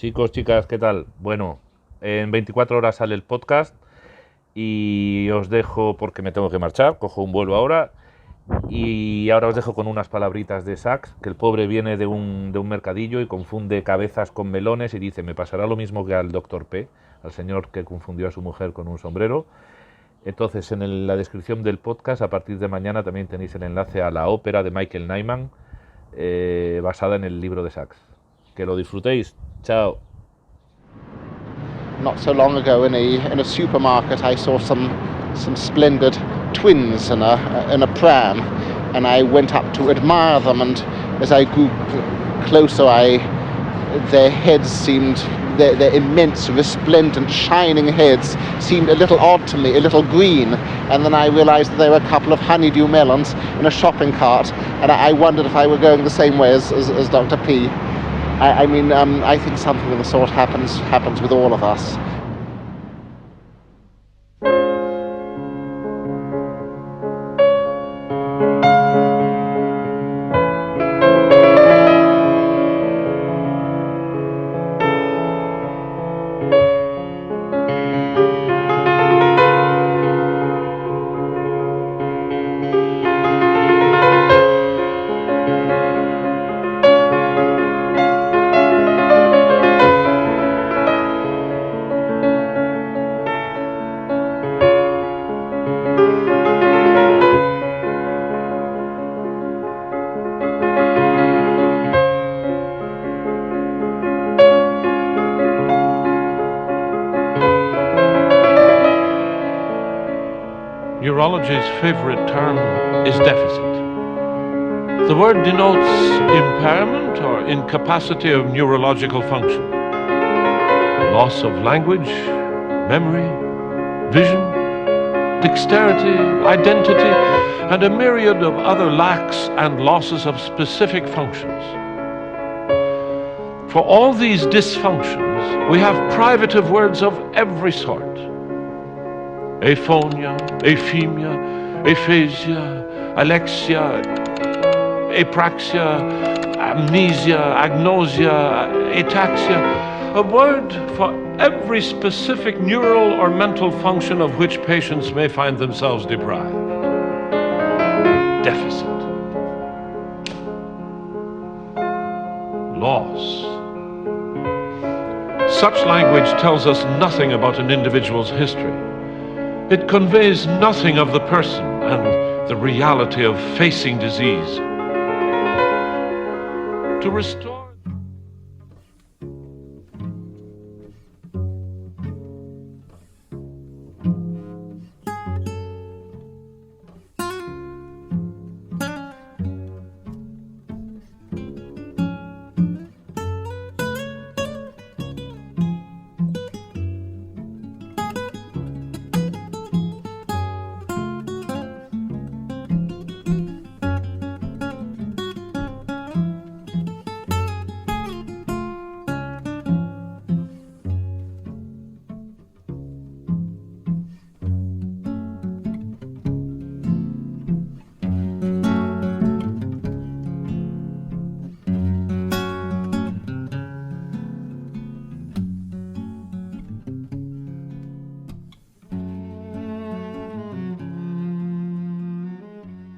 Chicos, chicas, ¿qué tal? Bueno, en 24 horas sale el podcast y os dejo porque me tengo que marchar, cojo un vuelo ahora y ahora os dejo con unas palabritas de Sachs, que el pobre viene de un mercadillo y confunde cabezas con melones y dice, me pasará lo mismo que al doctor P, al señor que confundió a su mujer con un sombrero. Entonces, en la descripción del podcast, a partir de mañana también tenéis el enlace a la ópera de Michael Nyman, basada en el libro de Sachs. Que lo disfrutéis. Chao. Not so long ago in a supermarket I saw some splendid twins in a pram, and I went up to admire them, and as I grew closer their heads seemed, their immense, resplendent, shining heads seemed a little odd to me, a little green, and then I realized that they were a couple of honeydew melons in a shopping cart, and I wondered if I were going the same way as Dr. P. I think something of the sort happens with all of us. Neurology's favorite term is deficit. The word denotes impairment or incapacity of neurological function. Loss of language, memory, vision, dexterity, identity, and a myriad of other lacks and losses of specific functions. For all these dysfunctions, we have privative words of every sort. Aphonia, aphemia, aphasia, alexia, apraxia, amnesia, agnosia, ataxia, a word for every specific neural or mental function of which patients may find themselves deprived. Deficit. Loss. Such language tells us nothing about an individual's history. It conveys nothing of the person and the reality of facing disease. To restore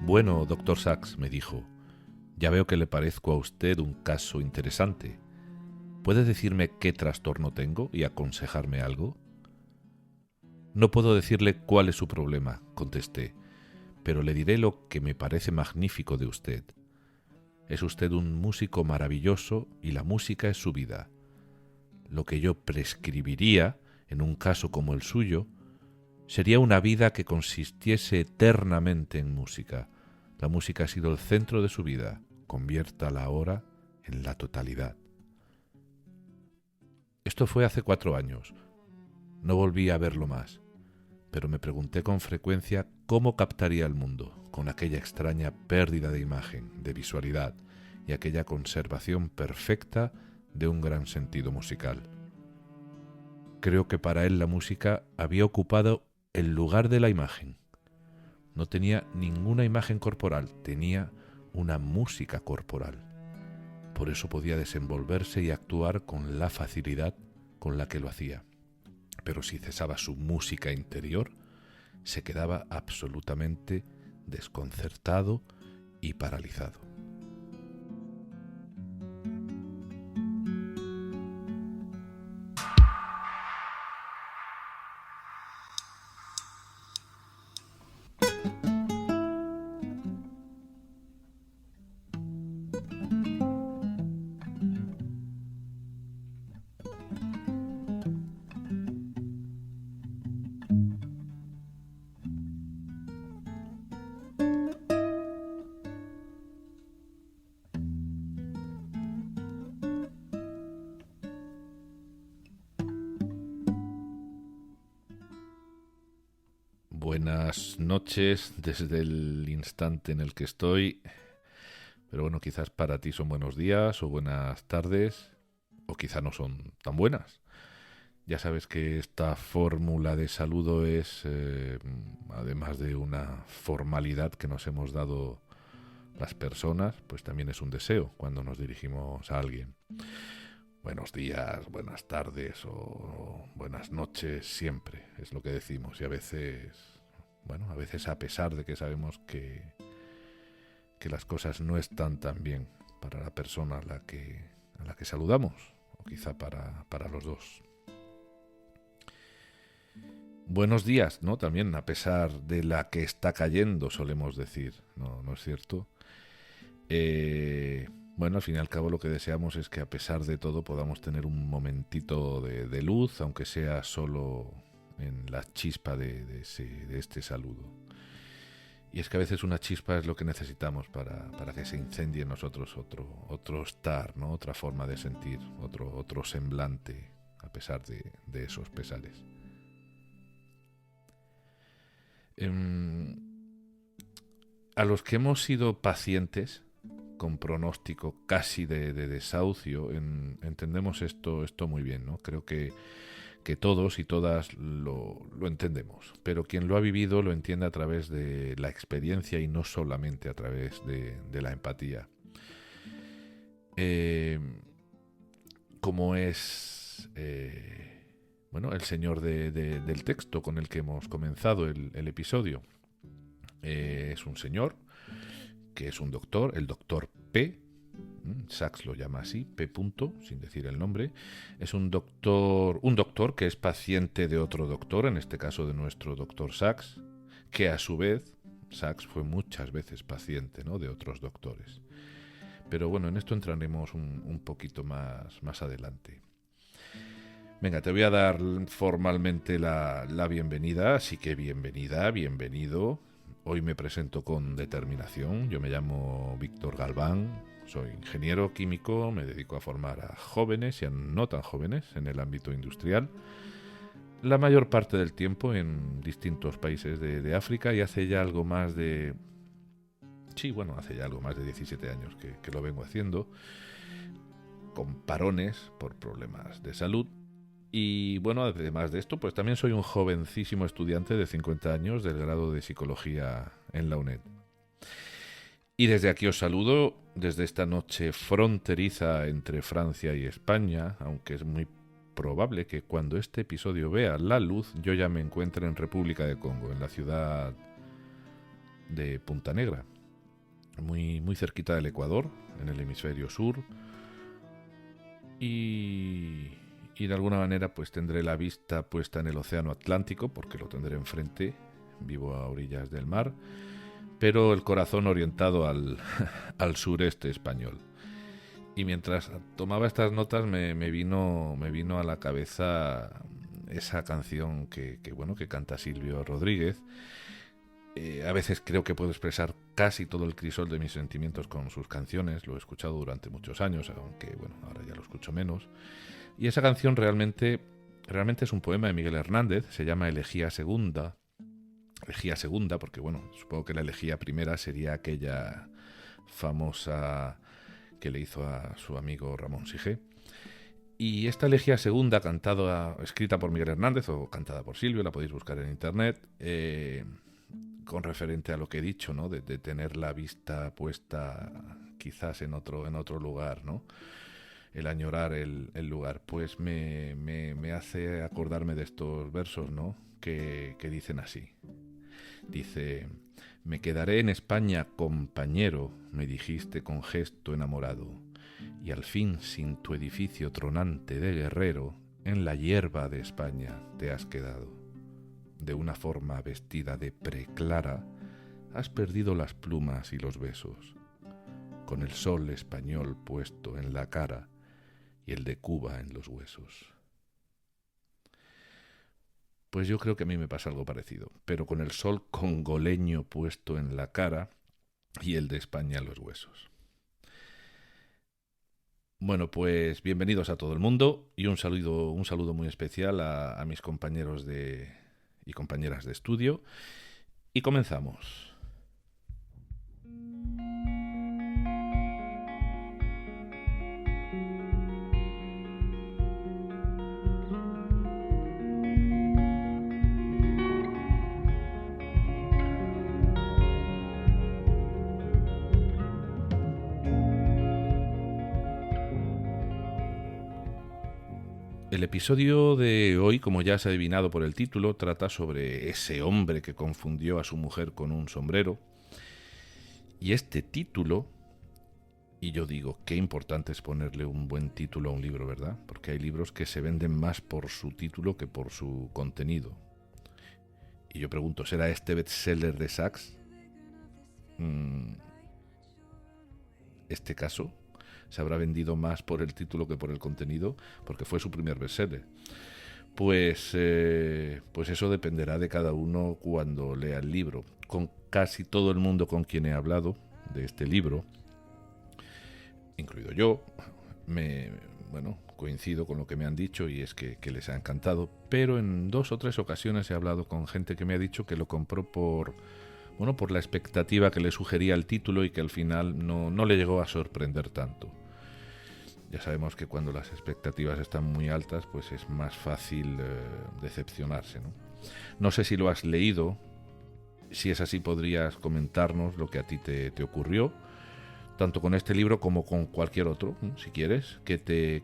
Bueno, doctor Sachs, me dijo, ya veo que le parezco a usted un caso interesante. ¿Puede decirme qué trastorno tengo y aconsejarme algo? No puedo decirle cuál es su problema, contesté, pero le diré lo que me parece magnífico de usted. Es usted un músico maravilloso y la música es su vida. Lo que yo prescribiría, en un caso como el suyo, sería una vida que consistiese eternamente en música. La música ha sido el centro de su vida. Conviértala ahora en la totalidad. Esto fue hace 4 años. No volví a verlo más, pero me pregunté con frecuencia cómo captaría el mundo con aquella extraña pérdida de imagen, de visualidad y aquella conservación perfecta de un gran sentido musical. Creo que para él la música había ocupado el lugar de la imagen. No tenía ninguna imagen corporal, tenía una música corporal. Por eso podía desenvolverse y actuar con la facilidad con la que lo hacía. Pero si cesaba su música interior, se quedaba absolutamente desconcertado y paralizado. Buenas noches desde el instante en el que estoy, pero bueno, quizás para ti son buenos días o buenas tardes, o quizá no son tan buenas. Ya sabes que esta fórmula de saludo es, además de una formalidad que nos hemos dado las personas, pues también es un deseo cuando nos dirigimos a alguien. Buenos días, buenas tardes o buenas noches, siempre es lo que decimos. Y a veces, a veces a pesar de que sabemos que las cosas no están tan bien para la persona a la que saludamos, o quizá para los dos. Buenos días, ¿no? También a pesar de la que está cayendo, solemos decir, ¿no es cierto? Al fin y al cabo lo que deseamos es que a pesar de todo podamos tener un momentito de luz, aunque sea solo en la chispa de este saludo. Y es que a veces una chispa es lo que necesitamos para que se incendie en nosotros otro estar, ¿no? Otra forma de sentir, otro semblante, a pesar de esos pesares. A los que hemos sido pacientes con pronóstico casi de desahucio, entendemos esto muy bien, ¿no? Creo que todos y todas lo entendemos, pero quien lo ha vivido lo entiende a través de la experiencia y no solamente a través de la empatía. Como es el señor del texto con el que hemos comenzado el episodio. Es un señor que es un doctor, el doctor P. Sachs lo llama así, P. sin decir el nombre. Es un doctor que es paciente de otro doctor, en este caso de nuestro doctor Sachs, que a su vez, Sachs fue muchas veces paciente, ¿no?, de otros doctores. Pero bueno, en esto entraremos un poquito más adelante. Venga, te voy a dar formalmente la bienvenida, así que bienvenida, bienvenido. Hoy me presento con determinación. Yo me llamo Víctor Galván, soy ingeniero químico, me dedico a formar a jóvenes y a no tan jóvenes en el ámbito industrial, la mayor parte del tiempo en distintos países de África, y hace ya algo más de 17 años que lo vengo haciendo, con parones por problemas de salud. Y bueno, además de esto, pues también soy un jovencísimo estudiante de 50 años del grado de Psicología en la UNED. Y desde aquí os saludo, desde esta noche fronteriza entre Francia y España, aunque es muy probable que cuando este episodio vea la luz yo ya me encuentre en República de Congo, en la ciudad de Punta Negra, muy, muy cerquita del Ecuador, en el hemisferio sur. Y de alguna manera pues tendré la vista puesta en el océano Atlántico, porque lo tendré enfrente, vivo a orillas del mar, pero el corazón orientado al sureste español. Y mientras tomaba estas notas me vino a la cabeza esa canción que canta Silvio Rodríguez. A veces creo que puedo expresar casi todo el crisol de mis sentimientos con sus canciones. Lo he escuchado durante muchos años, aunque ahora ya lo escucho menos. Y esa canción realmente es un poema de Miguel Hernández, se llama Elegía Segunda. Elegía Segunda porque, supongo que la elegía primera sería aquella famosa que le hizo a su amigo Ramón Sigé. Y esta Elegía Segunda, escrita por Miguel Hernández o cantada por Silvio, la podéis buscar en internet, con referente a lo que he dicho, ¿no?, de tener la vista puesta quizás en otro lugar, ¿no? El añorar el lugar. Pues me hace acordarme de estos versos, ¿no? Que dicen así. Dice: me quedaré en España, compañero, me dijiste con gesto enamorado, y al fin sin tu edificio tronante de guerrero, en la hierba de España te has quedado. De una forma vestida de preclara, has perdido las plumas y los besos, con el sol español puesto en la cara y el de Cuba en los huesos. Pues yo creo que a mí me pasa algo parecido, pero con el sol congoleño puesto en la cara y el de España en los huesos. Bueno, pues bienvenidos a todo el mundo y un saludo muy especial a mis compañeros y compañeras de estudio. Y comenzamos. El episodio de hoy, como ya se ha adivinado por el título, trata sobre ese hombre que confundió a su mujer con un sombrero. Y este título, y yo digo, qué importante es ponerle un buen título a un libro, ¿verdad? Porque hay libros que se venden más por su título que por su contenido. Y yo pregunto, ¿será este bestseller de Sachs? ¿Este caso? ¿Se habrá vendido más por el título que por el contenido? Porque fue su primer bestseller. Pues eso dependerá de cada uno cuando lea el libro. Con casi todo el mundo con quien he hablado de este libro, incluido yo, coincido con lo que me han dicho y es que les ha encantado. Pero en 2 o 3 ocasiones he hablado con gente que me ha dicho que lo compró por la expectativa que le sugería el título y que al final no le llegó a sorprender tanto. Ya sabemos que cuando las expectativas están muy altas, pues es más fácil decepcionarse, ¿no? No sé si lo has leído. Si es así, podrías comentarnos lo que a ti te ocurrió, tanto con este libro como con cualquier otro, si quieres, que te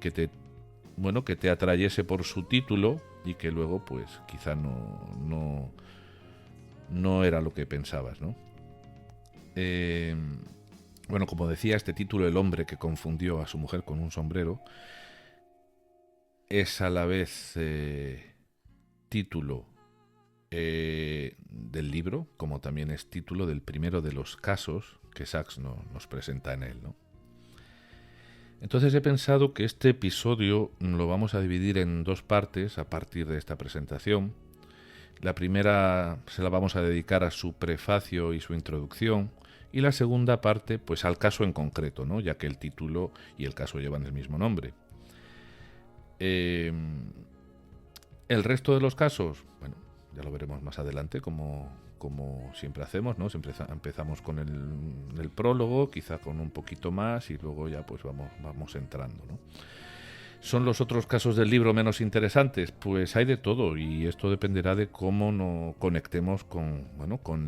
atrayese por su título y que luego, pues, quizá no era lo que pensabas, ¿no? Bueno, como decía, este título, El hombre que confundió a su mujer con un sombrero, es a la vez título del libro, como también es título del primero de los casos que Sachs nos presenta en él, ¿no? Entonces he pensado que este episodio lo vamos a dividir en 2 partes a partir de esta presentación. La primera se la vamos a dedicar a su prefacio y su introducción, y la segunda parte, pues al caso en concreto, ¿no? Ya que el título y el caso llevan el mismo nombre. El resto de los casos, bueno, ya lo veremos más adelante, como siempre hacemos, ¿no? Siempre empezamos con el prólogo, quizá con un poquito más, y luego ya pues vamos entrando, ¿no? ¿Son los otros casos del libro menos interesantes? Pues hay de todo, y esto dependerá de cómo nos conectemos con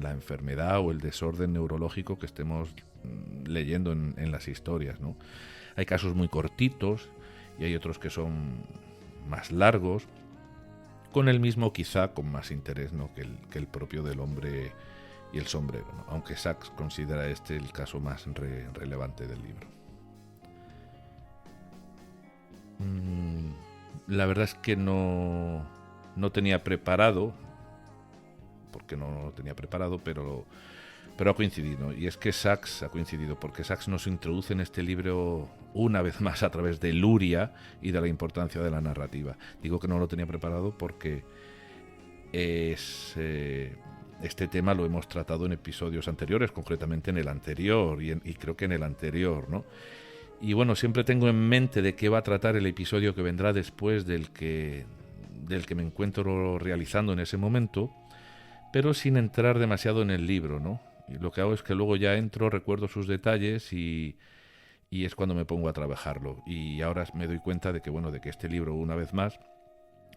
la enfermedad o el desorden neurológico que estemos leyendo en las historias, ¿no? Hay casos muy cortitos y hay otros que son más largos, con el mismo quizá con más interés, ¿no? que el propio del hombre y el sombrero, ¿no? Aunque Sachs considera este el caso más relevante del libro. La verdad es que no tenía preparado, porque no lo tenía preparado, pero ha coincidido, ¿no? Y es que Sachs ha coincidido, porque Sachs nos introduce en este libro una vez más a través de Luria y de la importancia de la narrativa. Digo que no lo tenía preparado porque este tema lo hemos tratado en episodios anteriores, concretamente en el anterior y creo que en el anterior, ¿no? Y bueno, siempre tengo en mente de qué va a tratar el episodio que vendrá después del que me encuentro realizando en ese momento, pero sin entrar demasiado en el libro, ¿no? Y lo que hago es que luego ya entro, recuerdo sus detalles y es cuando me pongo a trabajarlo. Y ahora me doy cuenta de que este libro, una vez más,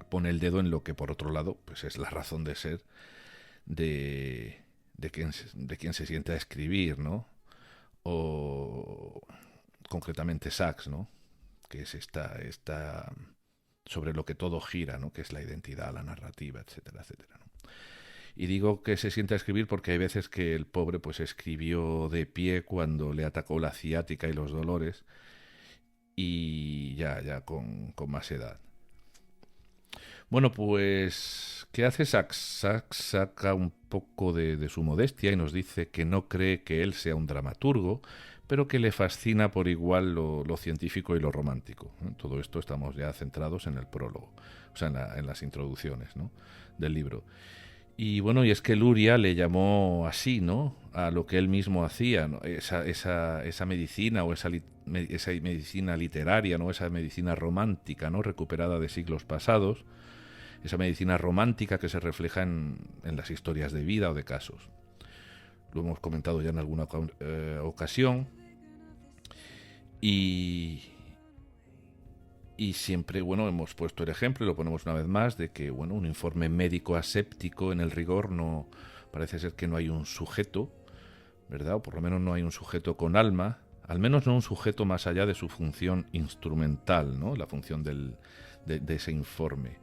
pone el dedo en lo que, por otro lado, pues es la razón de ser de quien se sienta a escribir, ¿no? o concretamente Sachs, ¿no? Que es esta sobre lo que todo gira, ¿no? Que es la identidad, la narrativa, etcétera, etcétera, ¿no? Y digo que se sienta a escribir porque hay veces que el pobre pues escribió de pie cuando le atacó la ciática y los dolores, y ya con más edad. Bueno, pues, ¿qué hace Sachs? Sachs saca un poco de su modestia y nos dice que no cree que él sea un dramaturgo, pero que le fascina por igual lo científico y lo romántico. Todo esto estamos ya centrados en el prólogo, o sea, en las introducciones, ¿no?, del libro. Y bueno, y es que Luria le llamó así, ¿no?, a lo que él mismo hacía, ¿no?, esa medicina o esa medicina literaria, ¿no?, esa medicina romántica, ¿no?, recuperada de siglos pasados, esa medicina romántica que se refleja en las historias de vida o de casos. Lo hemos comentado ya en alguna ocasión, y siempre, bueno, hemos puesto el ejemplo y lo ponemos una vez más de que, bueno, un informe médico aséptico en el rigor no parece ser que no hay un sujeto, ¿verdad? O por lo menos no hay un sujeto con alma, al menos no un sujeto más allá de su función instrumental, ¿no?, la función de ese informe.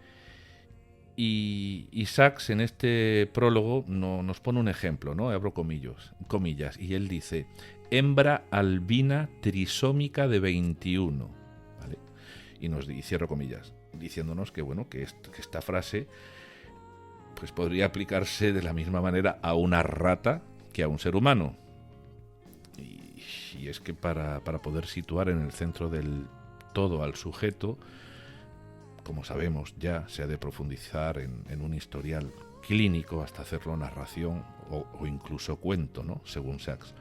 Y Sachs en este prólogo nos pone un ejemplo, ¿no?, abro comillas, y él dice: hembra albina trisómica de 21, ¿vale? Y cierro comillas, diciéndonos que, bueno, que esta frase pues podría aplicarse de la misma manera a una rata que a un ser humano. Y es que para poder situar en el centro del todo al sujeto, como sabemos ya, se ha de profundizar en un historial clínico hasta hacerlo narración o incluso cuento, ¿no?, según Sachs.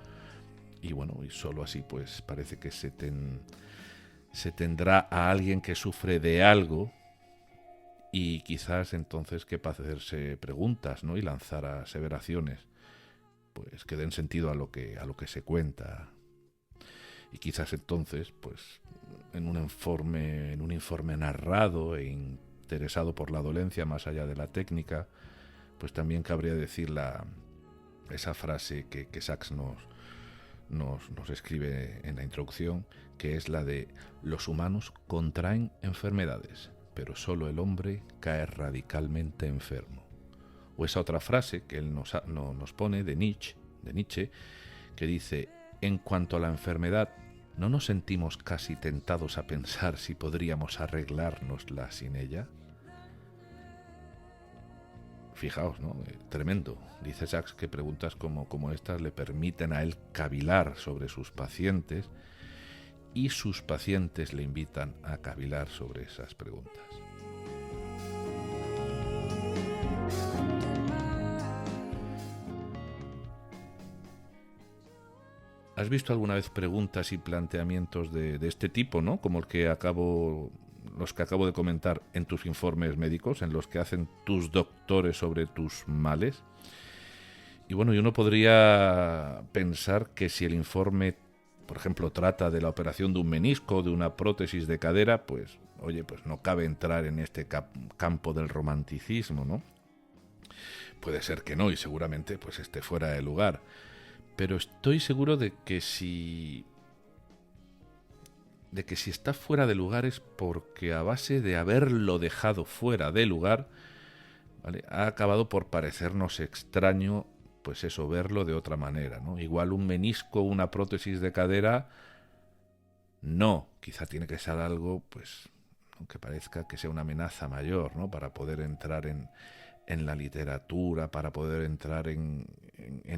Y bueno, y solo así pues parece que se tendrá a alguien que sufre de algo, y quizás entonces quepa hacerse preguntas, ¿no?, y lanzar aseveraciones pues que den sentido a lo que se cuenta. Y quizás entonces, pues, en un informe narrado e interesado por la dolencia más allá de la técnica, pues también cabría decir esa frase que Sachs nos escribe en la introducción, que es la de: los humanos contraen enfermedades, pero solo el hombre cae radicalmente enfermo. O esa otra frase que él nos pone de Nietzsche, que dice: en cuanto a la enfermedad, ¿no nos sentimos casi tentados a pensar si podríamos arreglárnosla sin ella? Fijaos, ¿no? Tremendo. Dice Sachs que preguntas como estas le permiten a él cavilar sobre sus pacientes, y sus pacientes le invitan a cavilar sobre esas preguntas. ¿Has visto alguna vez preguntas y planteamientos de este tipo, ¿no?, como los que acabo de comentar en tus informes médicos, en los que hacen tus doctores sobre tus males? Y bueno, uno podría pensar que si el informe, por ejemplo, trata de la operación de un menisco o de una prótesis de cadera, pues, oye, pues no cabe entrar en este campo del romanticismo, ¿no? Puede ser que no, y seguramente pues esté fuera de lugar. Pero estoy seguro de que si está fuera de lugar es porque, a base de haberlo dejado fuera de lugar, ¿vale?, ha acabado por parecernos extraño, pues eso, verlo de otra manera, ¿no? Igual un menisco, una prótesis de cadera, no, quizá tiene que ser algo, pues, aunque parezca que sea una amenaza mayor, ¿no?, para poder entrar en la literatura, para poder entrar en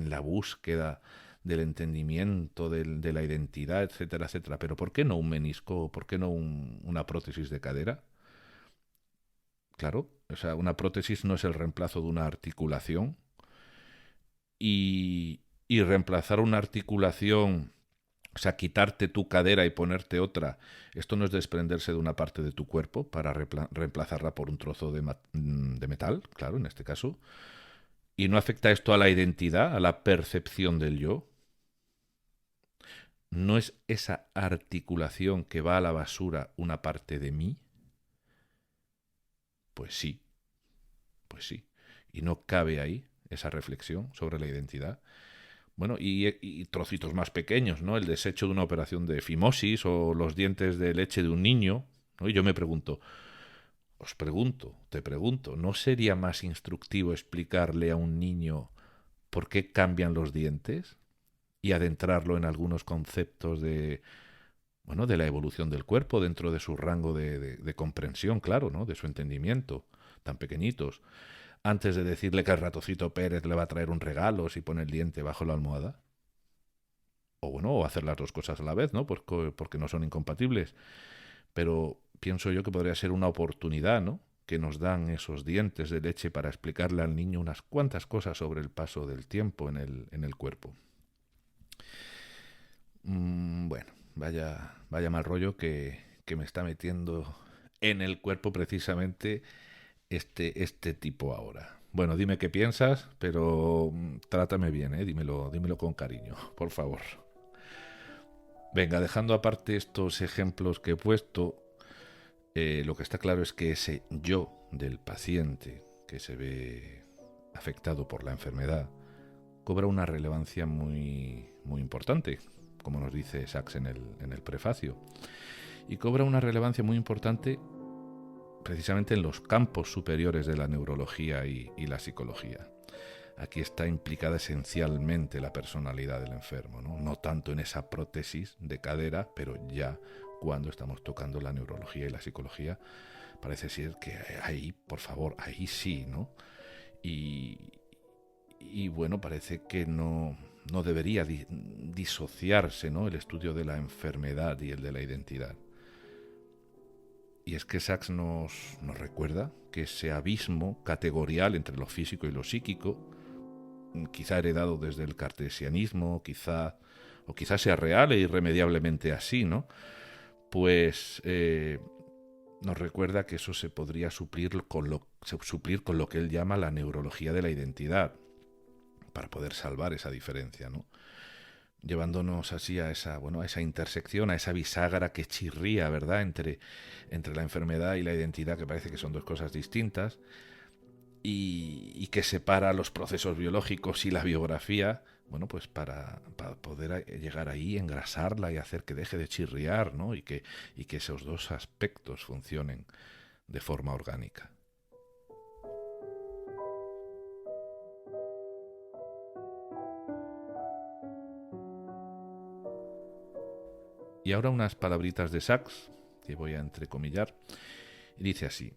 la búsqueda del entendimiento, de la identidad, etcétera, etcétera. Pero ¿por qué no un menisco? ¿Por qué no una prótesis de cadera? Claro, o sea, una prótesis no es el reemplazo de una articulación, y reemplazar una articulación, o sea, quitarte tu cadera y ponerte otra, esto no es desprenderse de una parte de tu cuerpo para reemplazarla por un trozo de metal, claro, en este caso. ¿Y no afecta esto a la identidad, a la percepción del yo? ¿No es esa articulación que va a la basura una parte de mí? Pues sí. ¿Y no cabe ahí esa reflexión sobre la identidad? Bueno, y trocitos más pequeños, ¿no? El desecho de una operación de fimosis o los dientes de leche de un niño, ¿no? Y yo me pregunto, te pregunto, ¿no sería más instructivo explicarle a un niño por qué cambian los dientes y adentrarlo en algunos conceptos de, bueno, de la evolución del cuerpo dentro de su rango de comprensión, claro, ¿no? De su entendimiento, tan pequeñitos, antes de decirle que el ratoncito Pérez le va a traer un regalo si pone el diente bajo la almohada? O bueno, o hacer las dos cosas a la vez, ¿no? Porque no son incompatibles. Pero pienso yo que podría ser una oportunidad, ¿no? Que nos dan esos dientes de leche para explicarle al niño unas cuantas cosas sobre el paso del tiempo en el cuerpo. Bueno, vaya mal rollo que me está metiendo en el cuerpo precisamente este tipo ahora. Bueno, dime qué piensas, pero trátame bien, ¿eh? Dímelo con cariño, por favor. Venga, dejando aparte estos ejemplos que he puesto, lo que está claro es que ese yo del paciente que se ve afectado por la enfermedad cobra una relevancia muy, muy importante, como nos dice Sachs en el prefacio. Y cobra una relevancia muy importante precisamente en los campos superiores de la neurología y la psicología. Aquí está implicada esencialmente la personalidad del enfermo, ¿no? No tanto en esa prótesis de cadera, pero ya cuando estamos tocando la neurología y la psicología, parece ser que ahí, por favor, ahí sí, ¿no? Y bueno, parece que no debería disociarse, ¿no? El estudio de la enfermedad y el de la identidad. Y es que Sachs nos recuerda que ese abismo categorial entre lo físico y lo psíquico, quizá heredado desde el cartesianismo, quizá sea real e irremediablemente así, ¿no? Pues nos recuerda que eso se podría suplir con lo que él llama la neurología de la identidad, para poder salvar esa diferencia, ¿no? Llevándonos así a esa intersección, a esa bisagra que chirría, ¿verdad?, entre la enfermedad y la identidad, que parece que son dos cosas distintas, y que separa los procesos biológicos y la biografía, bueno, pues para poder llegar ahí, engrasarla y hacer que deje de chirriar, ¿no? Y que esos dos aspectos funcionen de forma orgánica. Y ahora unas palabritas de Sachs, que voy a entrecomillar, y dice así: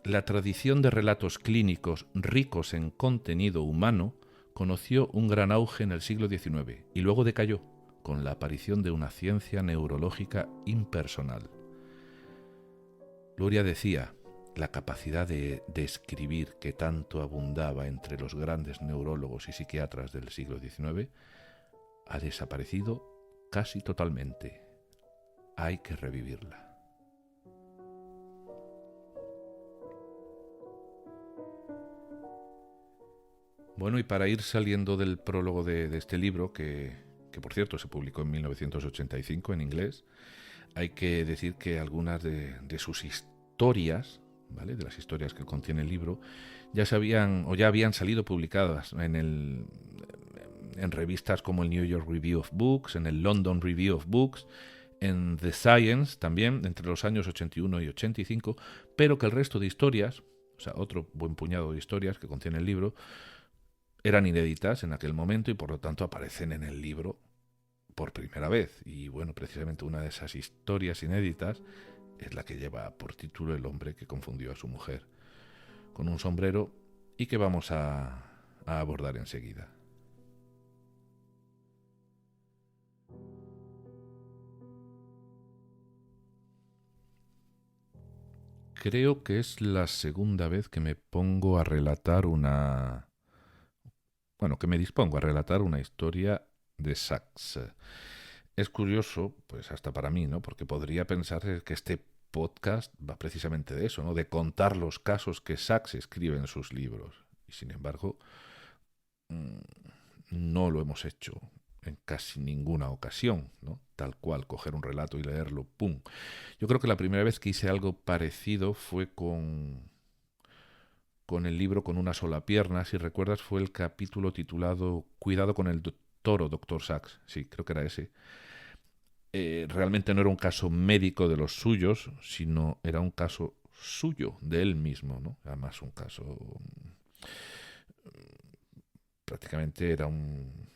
la tradición de relatos clínicos ricos en contenido humano conoció un gran auge en el siglo XIX y luego decayó con la aparición de una ciencia neurológica impersonal. Luria decía, la capacidad de escribir que tanto abundaba entre los grandes neurólogos y psiquiatras del siglo XIX ha desaparecido casi totalmente. Hay que revivirla. Bueno, y para ir saliendo del prólogo de este libro, que por cierto se publicó en 1985 en inglés, hay que decir que algunas de sus historias, ¿vale?, de las historias que contiene el libro, ya habían salido publicadas en revistas como el New York Review of Books, en el London Review of Books, en The Science también, entre los años 81 y 85, pero que el resto de historias, o sea, otro buen puñado de historias que contiene el libro, eran inéditas en aquel momento y por lo tanto aparecen en el libro por primera vez. Y bueno, precisamente una de esas historias inéditas es la que lleva por título El hombre que confundió a su mujer con un sombrero, y que vamos a abordar enseguida. Creo que es la segunda vez que me pongo a relatar que me dispongo a relatar una historia de Sachs. Es curioso, pues hasta para mí, ¿no? Porque podría pensar que este podcast va precisamente de eso, ¿no? De contar los casos que Sachs escribe en sus libros. Y sin embargo, no lo hemos hecho en casi ninguna ocasión, ¿no? Tal cual, coger un relato y leerlo, ¡pum! Yo creo que la primera vez que hice algo parecido fue con el libro Con una sola pierna. Si recuerdas, fue el capítulo titulado Cuidado con el Toro, doctor Sachs, sí, creo que era ese. Realmente no era un caso médico de los suyos, sino era un caso suyo, de él mismo, ¿no? Además, un caso prácticamente era un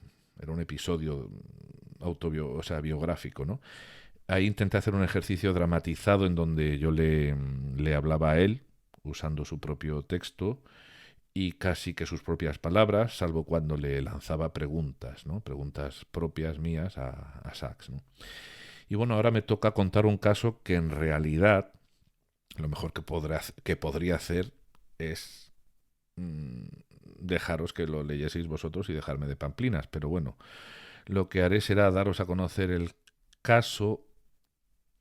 episodio biográfico, ¿no? Ahí intenté hacer un ejercicio dramatizado en donde yo le hablaba a él, usando su propio texto y casi que sus propias palabras, salvo cuando le lanzaba preguntas, ¿no? Preguntas propias mías a Sachs, ¿no? Y bueno, ahora me toca contar un caso que en realidad lo mejor que podría hacer es dejaros que lo leyeseis vosotros y dejarme de pamplinas, pero bueno, lo que haré será daros a conocer el caso,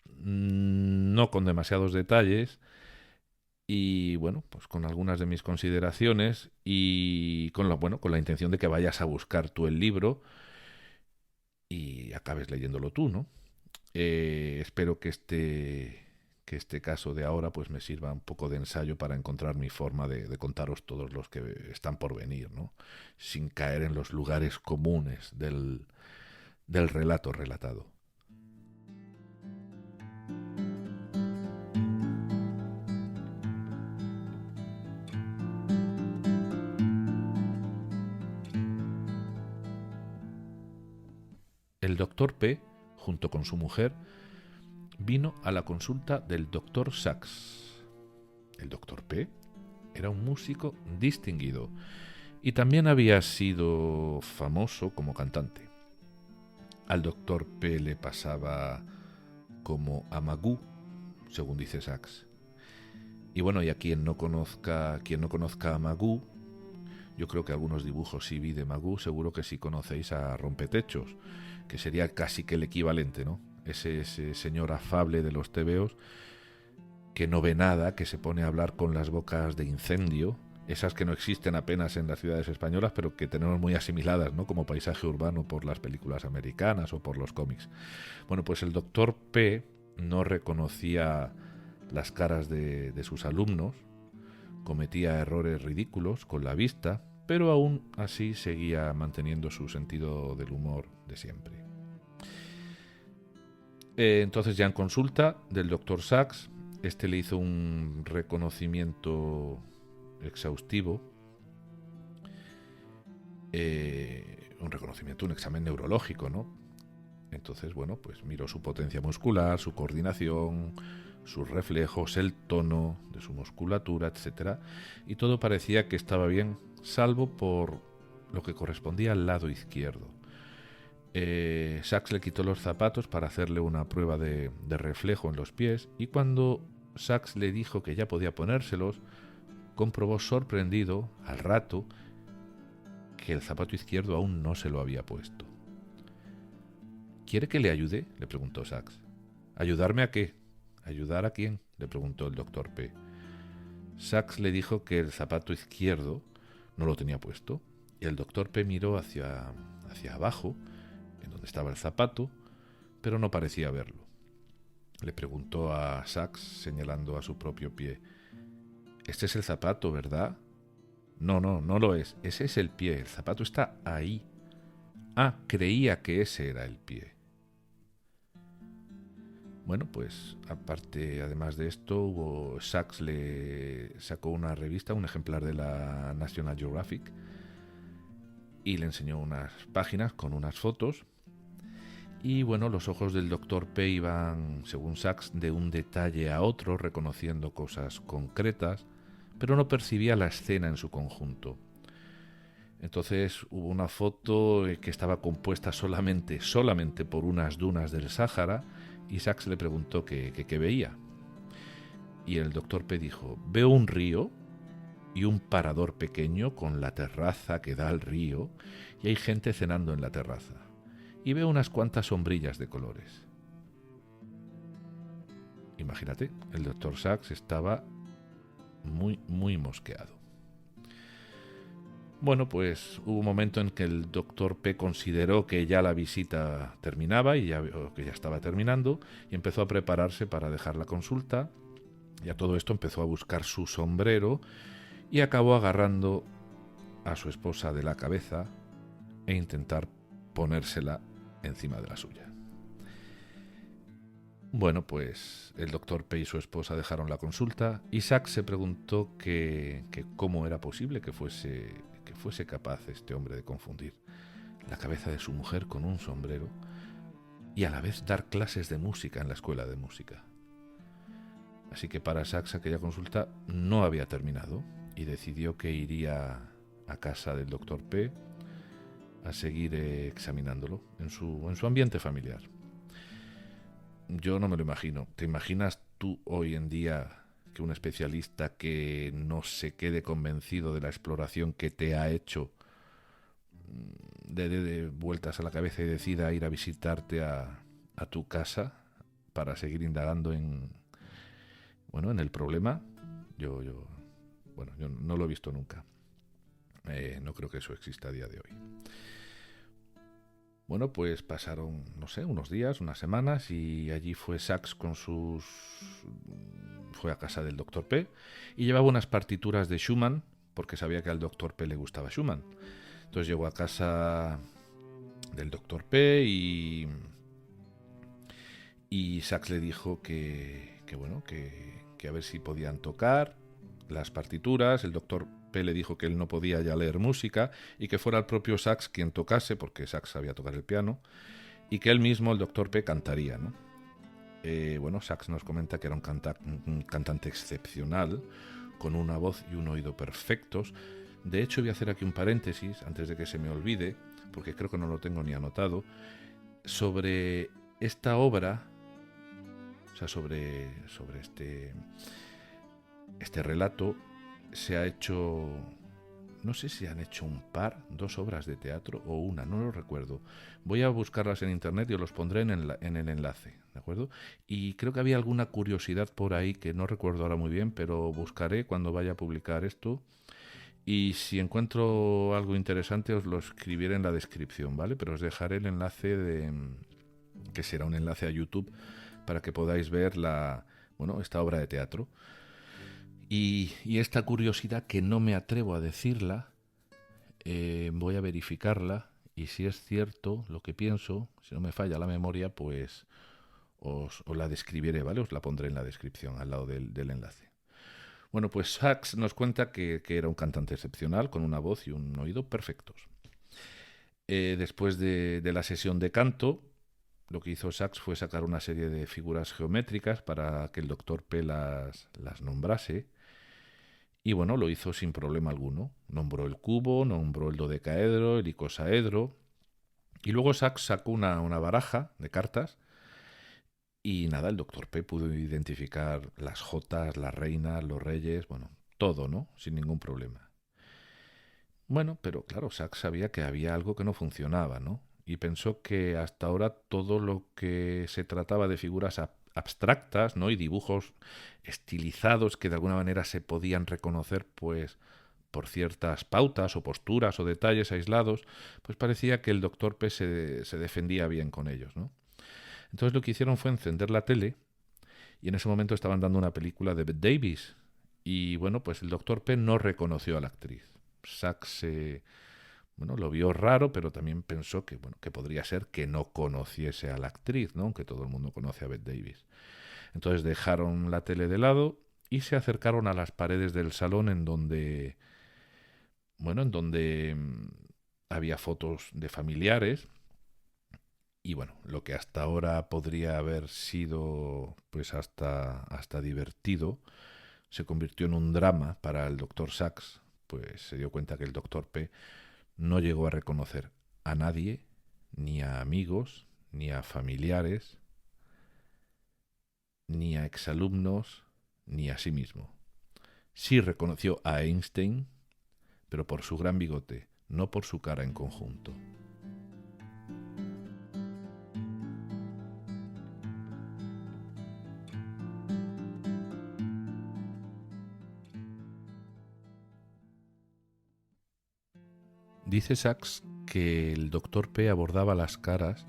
no con demasiados detalles, y bueno, pues con algunas de mis consideraciones y con la intención de que vayas a buscar tú el libro y acabes leyéndolo tú, ¿no? Espero que este caso de ahora pues me sirva un poco de ensayo para encontrar mi forma de contaros todos los que están por venir, ¿no? Sin caer en los lugares comunes del relato relatado. El doctor P, junto con su mujer, vino a la consulta del doctor Sachs. El doctor P era un músico distinguido y también había sido famoso como cantante. Al doctor P le pasaba como a Magoo, según dice Sachs. Y bueno, y a quien no conozca a Magoo, yo creo que algunos dibujos sí vi de Magoo, seguro que sí conocéis a Rompetechos, que sería casi que el equivalente, ¿no? Ese señor afable de los tebeos que no ve nada, que se pone a hablar con las bocas de incendio, esas que no existen apenas en las ciudades españolas, pero que tenemos muy asimiladas, ¿no? Como paisaje urbano por las películas americanas o por los cómics. Bueno, pues el doctor P no reconocía las caras de sus alumnos, cometía errores ridículos con la vista, pero aún así seguía manteniendo su sentido del humor de siempre. Entonces, ya en consulta del doctor Sachs, este le hizo un reconocimiento exhaustivo, un examen neurológico, ¿no? Entonces, bueno, pues miró su potencia muscular, su coordinación, sus reflejos, el tono de su musculatura, etcétera, y todo parecía que estaba bien, salvo por lo que correspondía al lado izquierdo. Sachs le quitó los zapatos para hacerle una prueba de reflejo en los pies, y cuando Sachs le dijo que ya podía ponérselos, comprobó sorprendido al rato que el zapato izquierdo aún no se lo había puesto. ¿Quiere que le ayude?, le preguntó Sachs. ¿Ayudarme a qué? ¿Ayudar a quién?, le preguntó el doctor P. Sachs le dijo que el zapato izquierdo no lo tenía puesto, y el doctor P miró hacia abajo, en donde estaba el zapato, pero no parecía verlo. Le preguntó a Sachs, señalando a su propio pie: «Este es el zapato, ¿verdad?» «No lo es. Ese es el pie. El zapato está ahí». «Ah, creía que ese era el pie». Bueno, pues además de esto, Sachs le sacó una revista, un ejemplar de la National Geographic, y le enseñó unas páginas con unas fotos. Y bueno, los ojos del doctor P iban, según Sachs, de un detalle a otro, reconociendo cosas concretas, pero no percibía la escena en su conjunto. Entonces hubo una foto que estaba compuesta solamente por unas dunas del Sáhara, y Sachs le preguntó qué veía. Y el doctor P dijo: «Veo un río y un parador pequeño con la terraza que da al río, y hay gente cenando en la terraza. Y veo unas cuantas sombrillas de colores». Imagínate, el doctor Sachs estaba muy, muy mosqueado. Bueno, pues hubo un momento en que el doctor P consideró que ya la visita terminaba que ya estaba terminando, y empezó a prepararse para dejar la consulta, y a todo esto empezó a buscar su sombrero y acabó agarrando a su esposa de la cabeza e intentar ponérsela encima de la suya. Bueno, pues el doctor P y su esposa dejaron la consulta y Sachs se preguntó que cómo era posible que fuese capaz este hombre de confundir la cabeza de su mujer con un sombrero y a la vez dar clases de música en la escuela de música. Así que para Sachs aquella consulta no había terminado y decidió que iría a casa del doctor P a seguir examinándolo en su ambiente familiar. Yo no me lo imagino. ¿Te imaginas tú hoy en día que un especialista que no se quede convencido de la exploración que te ha hecho de vueltas a la cabeza y decida ir a visitarte a tu casa para seguir indagando en el problema? Yo no lo he visto nunca. No creo que eso exista a día de hoy. Bueno, pues pasaron, unos días, unas semanas, y allí fue Sachs fue a casa del Dr. P y llevaba unas partituras de Schumann, porque sabía que al Dr. P le gustaba Schumann. Entonces llegó a casa del Dr. P y Sachs le dijo que a ver si podían tocar las partituras. El Dr. P le dijo que él no podía ya leer música y que fuera el propio Sachs quien tocase, porque Sachs sabía tocar el piano, y que él mismo, el Dr. P, cantaría, ¿no? Sachs nos comenta que era un cantante excepcional, con una voz y un oído perfectos. De hecho, voy a hacer aquí un paréntesis, antes de que se me olvide, porque creo que no lo tengo ni anotado, sobre esta obra, o sea, sobre este relato. Se ha hecho, no sé si han hecho dos obras de teatro o una, no lo recuerdo. Voy a buscarlas en internet y os los pondré en el enlace, ¿de acuerdo? Y creo que había alguna curiosidad por ahí que no recuerdo ahora muy bien, pero buscaré cuando vaya a publicar esto. Y si encuentro algo interesante os lo escribiré en la descripción, ¿vale? Pero os dejaré el enlace que será un enlace a YouTube para que podáis ver esta obra de teatro. Y esta curiosidad que no me atrevo a decirla, voy a verificarla y si es cierto lo que pienso, si no me falla la memoria, pues os la describiré, ¿vale? Os la pondré en la descripción al lado del enlace. Bueno, pues Sachs nos cuenta que era un cantante excepcional con una voz y un oído perfectos. Después de la sesión de canto, lo que hizo Sachs fue sacar una serie de figuras geométricas para que el Dr. P las nombrase. Y lo hizo sin problema alguno. Nombró el cubo, nombró el dodecaedro, el icosaedro. Y luego Sachs sacó una baraja de cartas. Y nada, el Dr. P pudo identificar las jotas, las reinas, los reyes, todo, ¿no? Sin ningún problema. Pero claro, Sachs sabía que había algo que no funcionaba, ¿no? Y pensó que hasta ahora todo lo que se trataba de figuras abstractas, ¿no? Y dibujos estilizados que de alguna manera se podían reconocer pues por ciertas pautas o posturas o detalles aislados, pues parecía que el Dr. P se defendía bien con ellos, ¿no? Entonces lo que hicieron fue encender la tele y en ese momento estaban dando una película de Bette Davis y pues el Dr. P no reconoció a la actriz. Sachs lo vio raro, pero también pensó que podría ser que no conociese a la actriz, ¿no? Aunque todo el mundo conoce a Bette Davis. Entonces dejaron la tele de lado y se acercaron a las paredes del salón en donde había fotos de familiares y lo que hasta ahora podría haber sido pues hasta divertido se convirtió en un drama para el Dr. Sachs, pues se dio cuenta que el Dr. P no llegó a reconocer a nadie, ni a amigos, ni a familiares, ni a exalumnos, ni a sí mismo. Sí reconoció a Einstein, pero por su gran bigote, no por su cara en conjunto. Dice Sachs que el Dr. P abordaba las caras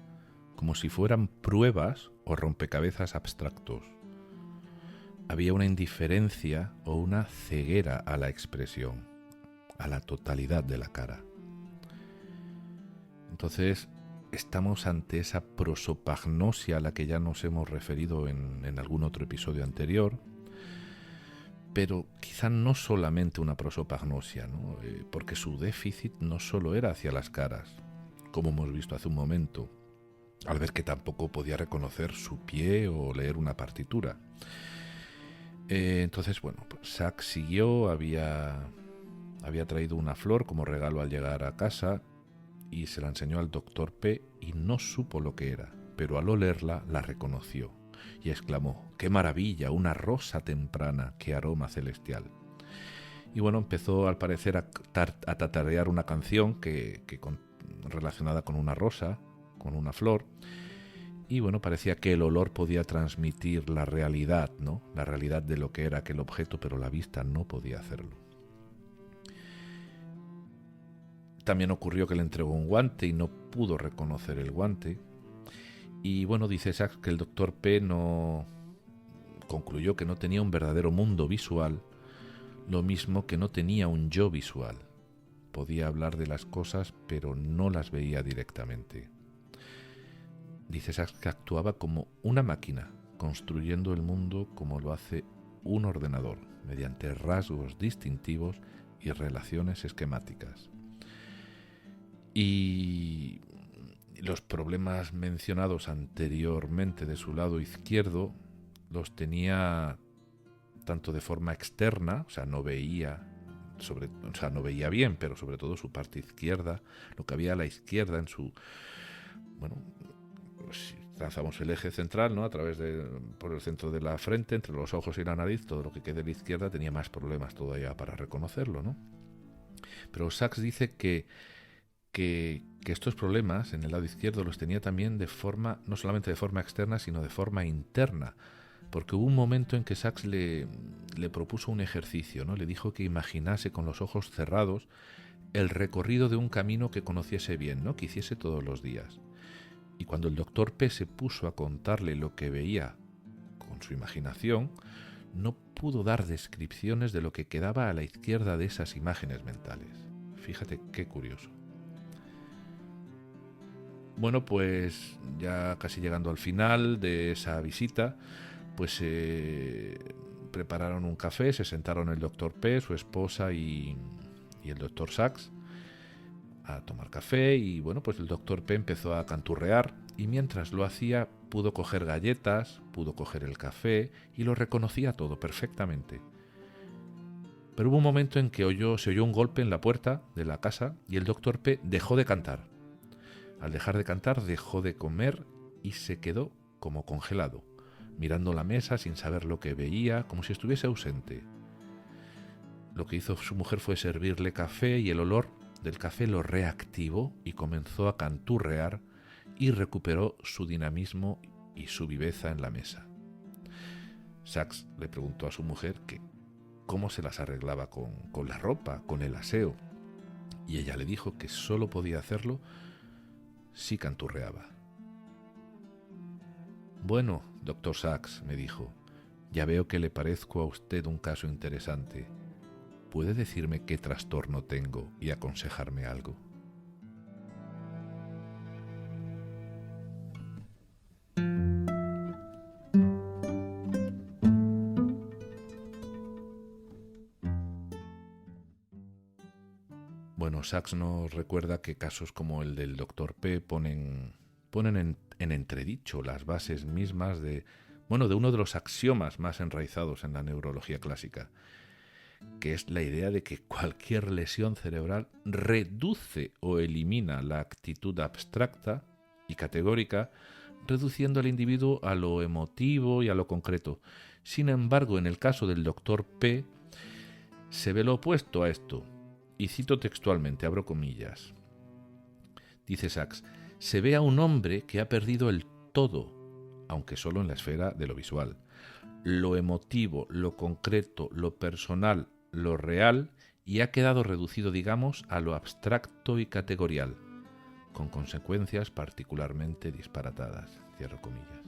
como si fueran pruebas o rompecabezas abstractos. Había una indiferencia o una ceguera a la expresión, a la totalidad de la cara. Entonces, estamos ante esa prosopagnosia a la que ya nos hemos referido en algún otro episodio anterior, pero quizá no solamente una prosopagnosia, ¿no? Porque su déficit no solo era hacia las caras, como hemos visto hace un momento, al ver que tampoco podía reconocer su pie o leer una partitura. Entonces, bueno, pues Sachs siguió, había traído una flor como regalo al llegar a casa y se la enseñó al doctor P y no supo lo que era, pero al olerla la reconoció y exclamó: ¡qué maravilla! Una rosa temprana, qué aroma celestial. Y bueno, empezó al parecer a tatarear una canción relacionada con una rosa, con una flor, y bueno, parecía que el olor podía transmitir la realidad, ¿no? La realidad de lo que era aquel objeto, pero la vista no podía hacerlo. También ocurrió que le entregó un guante y no pudo reconocer el guante. Y bueno, dice Sachs que el doctor P concluyó que no tenía un verdadero mundo visual, lo mismo que no tenía un yo visual. Podía hablar de las cosas, pero no las veía directamente. Dice Sachs que actuaba como una máquina, construyendo el mundo como lo hace un ordenador, mediante rasgos distintivos y relaciones esquemáticas. Y los problemas mencionados anteriormente de su lado izquierdo los tenía tanto de forma externa, o sea, no veía bien, pero sobre todo su parte izquierda, lo que había a la izquierda en su... Bueno, si trazamos el eje central, ¿no? Por el centro de la frente, entre los ojos y la nariz, todo lo que quede a la izquierda tenía más problemas todavía para reconocerlo, ¿no? Pero Sachs dice que estos problemas en el lado izquierdo los tenía también de forma, no solamente de forma externa, sino de forma interna, porque hubo un momento en que Sachs le propuso un ejercicio, ¿no? Le dijo que imaginase con los ojos cerrados el recorrido de un camino que conociese bien, ¿no? Que hiciese todos los días. Y cuando el doctor P se puso a contarle lo que veía con su imaginación, no pudo dar descripciones de lo que quedaba a la izquierda de esas imágenes mentales. Fíjate qué curioso. Bueno, pues ya casi llegando al final de esa visita, pues prepararon un café, se sentaron el doctor P, su esposa y el doctor Sachs a tomar café, y bueno, pues el doctor P empezó a canturrear y mientras lo hacía pudo coger galletas, pudo coger el café y lo reconocía todo perfectamente. Pero hubo un momento en que se oyó un golpe en la puerta de la casa y el doctor P dejó de cantar. Al dejar de cantar dejó de comer y se quedó como congelado, mirando la mesa sin saber lo que veía, como si estuviese ausente. Lo que hizo su mujer fue servirle café y el olor del café lo reactivó y comenzó a canturrear y recuperó su dinamismo y su viveza en la mesa. Sachs le preguntó a su mujer que cómo se las arreglaba con la ropa, con el aseo, y ella le dijo que solo podía hacerlo si canturreaba. Bueno, doctor Sachs, me dijo, ya veo que le parezco a usted un caso interesante. ¿Puede decirme qué trastorno tengo y aconsejarme algo? Bueno, Sachs nos recuerda que casos como el del Dr. P ponen en entredicho las bases mismas de uno de los axiomas más enraizados en la neurología clásica, que es la idea de que cualquier lesión cerebral reduce o elimina la actitud abstracta y categórica, reduciendo al individuo a lo emotivo y a lo concreto. Sin embargo, en el caso del Dr. P, se ve lo opuesto a esto. Y cito textualmente, abro comillas. Dice Sachs, se ve a un hombre que ha perdido el todo, aunque solo en la esfera de lo visual. Lo emotivo, lo concreto, lo personal, lo real, y ha quedado reducido, digamos, a lo abstracto y categorial, con consecuencias particularmente disparatadas. Cierro comillas.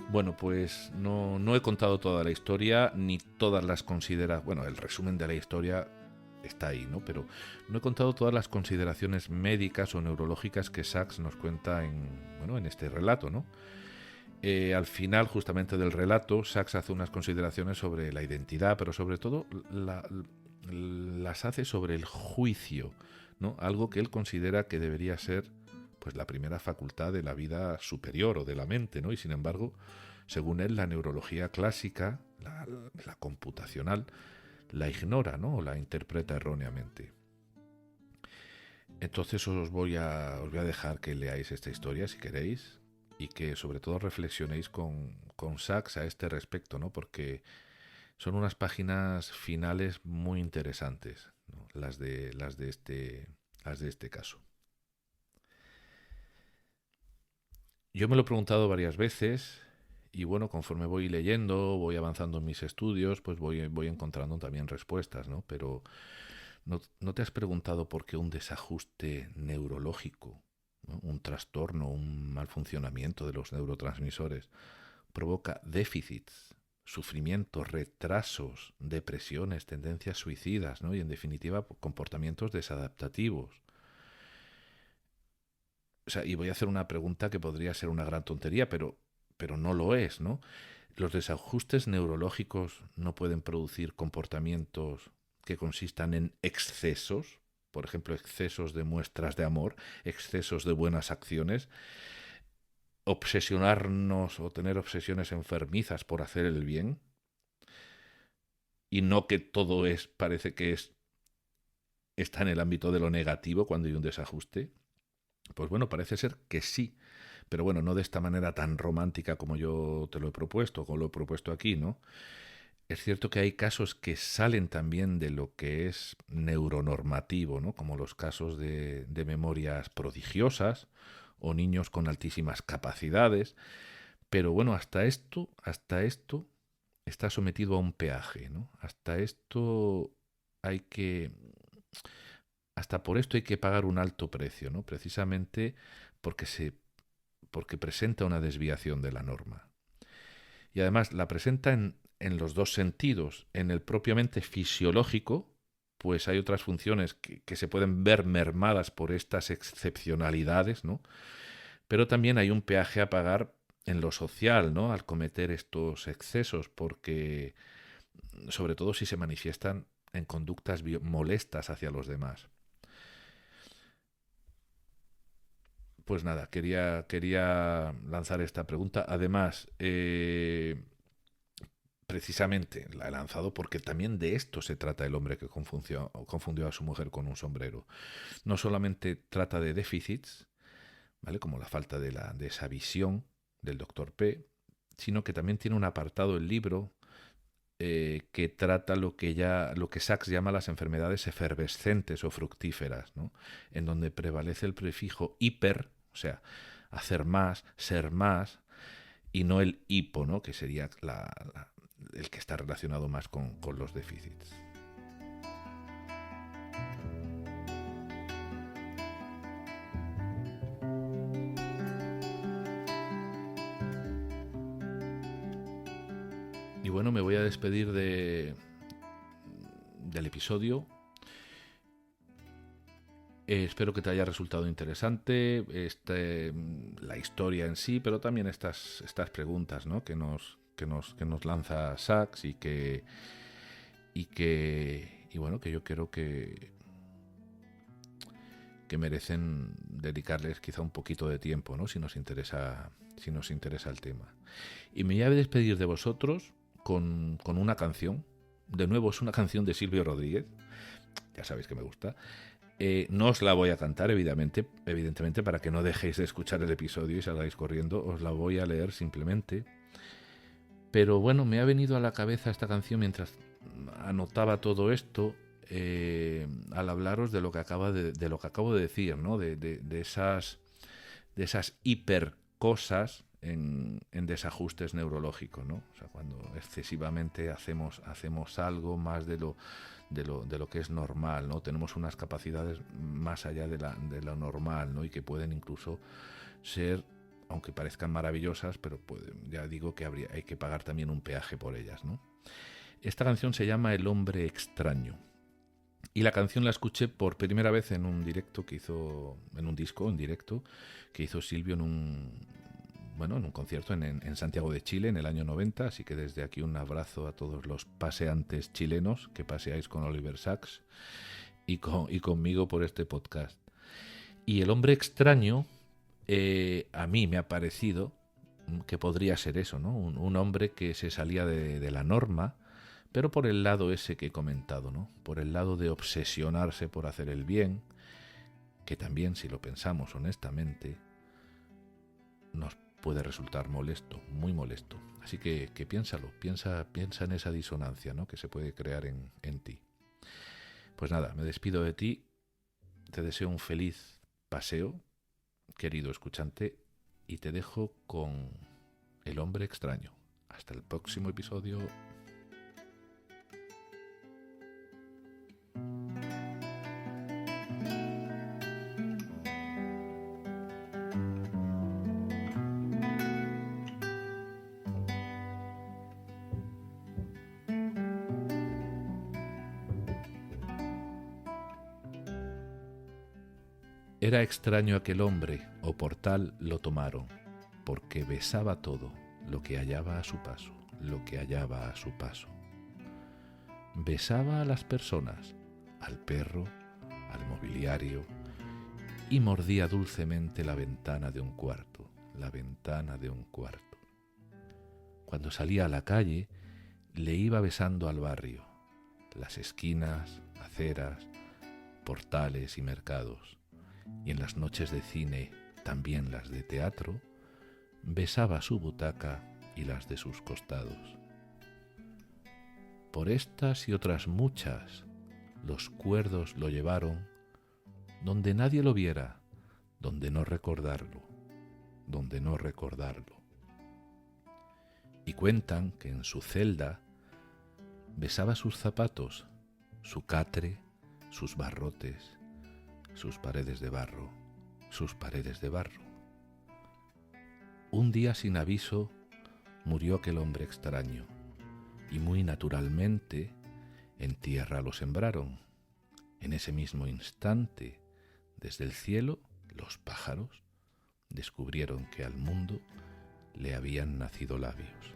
Bueno, pues no he contado toda la historia, ni todas las consideraciones. Bueno, el resumen de la historia está ahí, ¿no? Pero no he contado todas las consideraciones médicas o neurológicas que Sachs nos cuenta en este relato, ¿no? Al final, justamente del relato, Sachs hace unas consideraciones sobre la identidad, pero sobre todo las hace sobre el juicio, ¿no? Algo que él considera que debería ser pues la primera facultad de la vida superior o de la mente, ¿no? Y sin embargo, según él, la neurología clásica, la computacional, la ignora, ¿no? O la interpreta erróneamente. Entonces os voy a dejar que leáis esta historia si queréis y que sobre todo reflexionéis con Sachs a este respecto, ¿no? Porque son unas páginas finales muy interesantes, ¿no? las de este caso. Yo me lo he preguntado varias veces y bueno, conforme voy leyendo, voy avanzando en mis estudios, pues voy encontrando también respuestas, ¿no? Pero ¿no te has preguntado por qué un desajuste neurológico, ¿no? Un trastorno, un mal funcionamiento de los neurotransmisores provoca déficits, sufrimientos, retrasos, depresiones, tendencias suicidas, ¿no? Y en definitiva comportamientos desadaptativos? O sea, y voy a hacer una pregunta que podría ser una gran tontería, pero no lo es, ¿no? Los desajustes neurológicos no pueden producir comportamientos que consistan en excesos, por ejemplo, excesos de muestras de amor, excesos de buenas acciones, obsesionarnos o tener obsesiones enfermizas por hacer el bien, y no que todo parece que está en el ámbito de lo negativo cuando hay un desajuste. Pues bueno, parece ser que sí, pero bueno, no de esta manera tan romántica como yo te lo he propuesto, como lo he propuesto aquí, ¿no? Es cierto que hay casos que salen también de lo que es neuronormativo, ¿no? Como los casos de memorias prodigiosas o niños con altísimas capacidades, pero bueno, hasta esto está sometido a un peaje, ¿no? Hasta por esto hay que pagar un alto precio, ¿no? Precisamente porque presenta una desviación de la norma. Y además la presenta en los dos sentidos. En el propiamente fisiológico, pues hay otras funciones que se pueden ver mermadas por estas excepcionalidades, ¿no? Pero también hay un peaje a pagar en lo social, ¿no? Al cometer estos excesos, porque sobre todo si se manifiestan en conductas molestas hacia los demás. Pues nada, quería lanzar esta pregunta. Además, precisamente la he lanzado porque también de esto se trata el hombre que confundió a su mujer con un sombrero. No solamente trata de déficits, ¿vale? Como la falta de esa visión del doctor P, sino que también tiene un apartado el libro que trata lo que Sachs llama las enfermedades efervescentes o fructíferas, ¿no? En donde prevalece el prefijo hiper, o sea, hacer más, ser más, y no el hipo, ¿no? Que sería el que está relacionado más con los déficits. Y bueno, me voy a despedir del episodio. Espero que te haya resultado interesante la historia en sí, pero también estas preguntas, ¿no? que nos lanza Sachs y bueno, que yo creo que merecen dedicarles quizá un poquito de tiempo, ¿no? Si nos interesa el tema. Y me voy a despedir de vosotros con una canción. De nuevo es una canción de Silvio Rodríguez. Ya sabéis que me gusta. No os la voy a cantar, evidentemente, para que no dejéis de escuchar el episodio y salgáis corriendo. Os la voy a leer simplemente. Pero bueno, me ha venido a la cabeza esta canción mientras anotaba todo esto, al hablaros de lo que acabo de decir, ¿no? De esas hipercosas en desajustes neurológicos, ¿no? O sea, cuando excesivamente hacemos algo más de lo que es normal, ¿no? Tenemos unas capacidades más allá de lo normal, ¿no? Y que pueden incluso ser, aunque parezcan maravillosas, pero ya digo que hay que pagar también un peaje por ellas, ¿no? Esta canción se llama El hombre extraño Y la canción la escuché por primera vez en un directo que hizo, en un disco en directo que hizo Silvio en un concierto en Santiago de Chile en el año 90. Así que desde aquí un abrazo a todos los paseantes chilenos que paseáis con Oliver Sacks y conmigo por este podcast. Y El hombre extraño, a mí me ha parecido que podría ser eso, ¿no? Un hombre que se salía de la norma, pero por el lado ese que he comentado, ¿no? Por el lado de obsesionarse por hacer el bien, que también, si lo pensamos honestamente, nos puede resultar molesto, muy molesto. Así que piénsalo, piensa en esa disonancia, ¿no? Que se puede crear en ti. Pues nada, me despido de ti, te deseo un feliz paseo, querido escuchante, y te dejo con El hombre extraño. Hasta el próximo episodio. Era extraño aquel hombre, o por tal lo tomaron, porque besaba todo lo que hallaba a su paso, lo que hallaba a su paso. Besaba a las personas, al perro, al mobiliario, y mordía dulcemente la ventana de un cuarto, la ventana de un cuarto. Cuando salía a la calle, le iba besando al barrio, las esquinas, aceras, portales y mercados. Y en las noches de cine, también las de teatro, besaba su butaca y las de sus costados. Por estas y otras muchas, los cuerdos lo llevaron donde nadie lo viera, donde no recordarlo, donde no recordarlo. Y cuentan que en su celda besaba sus zapatos, su catre, sus barrotes, sus paredes de barro, sus paredes de barro. Un día sin aviso murió aquel hombre extraño, y muy naturalmente en tierra lo sembraron. En ese mismo instante, desde el cielo, los pájaros descubrieron que al mundo le habían nacido labios.